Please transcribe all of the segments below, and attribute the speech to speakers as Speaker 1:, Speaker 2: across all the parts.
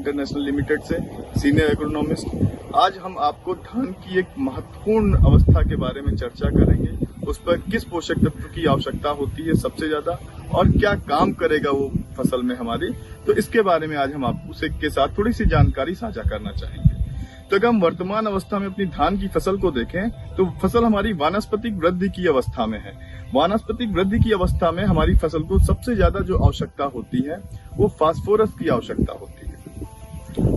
Speaker 1: International limited से senior agronomist. आज हम आपको धान की एक महत्वपूर्ण अवस्था के बारे में चर्चा करेंगे। उस पर किस पोषक तत्व की आवश्यकता होती है सबसे ज्यादा और क्या काम करेगा वो फसल में हमारी, तो इसके बारे में आज हम आपको के साथ थोड़ी सी जानकारी साझा करना चाहेंगे। तो अगर हम वर्तमान अवस्था में अपनी धान की फसल को देखें तो फसल हमारी वानस्पतिक वृद्धि की अवस्था में है। वानस्पतिक वृद्धि की अवस्था में हमारी फसल को सबसे ज्यादा जो आवश्यकता होती है वो फास्फोरस की आवश्यकता होती है।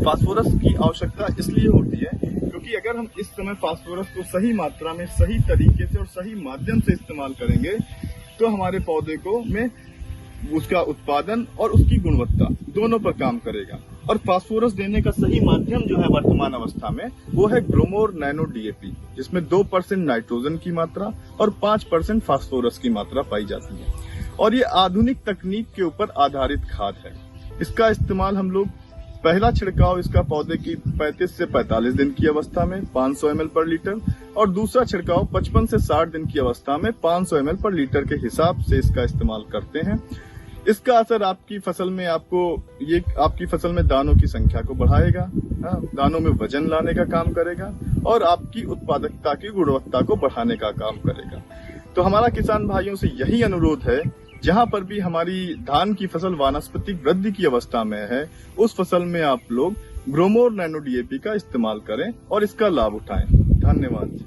Speaker 1: फास्फोरस की आवश्यकता इसलिए होती है क्योंकि अगर हम इस समय फास्फोरस को सही मात्रा में, सही तरीके से और सही माध्यम से इस्तेमाल करेंगे तो हमारे पौधे को में उसका उत्पादन और उसकी गुणवत्ता दोनों पर काम करेगा। और फास्फोरस देने का सही माध्यम जो है वर्तमान अवस्था में वो है ग्रोमोर नैनो डीएपी, जिसमें 2% नाइट्रोजन की मात्रा और 5% फास्फोरस की मात्रा पाई जाती है। और ये आधुनिक तकनीक के ऊपर आधारित खाद है। इसका इस्तेमाल हम लोग पहला छिड़काव इसका पौधे की 35 से 45 दिन की अवस्था में 500 ml पर लीटर और दूसरा छिड़काव 55 से 60 दिन की अवस्था में 500 ml पर लीटर के हिसाब से इसका इस्तेमाल करते हैं। इसका असर आपकी फसल में आपकी फसल में दानों की संख्या को बढ़ाएगा, दानों में वजन लाने का काम करेगा और आपकी उत्पादकता की गुणवत्ता को बढ़ाने का काम करेगा। तो हमारा किसान भाइयों से यही अनुरोध है, जहां पर भी हमारी धान की फसल वानस्पतिक वृद्धि की अवस्था में है उस फसल में आप लोग ग्रोमोर नैनो डीएपी का इस्तेमाल करें और इसका लाभ उठाएं। धन्यवाद।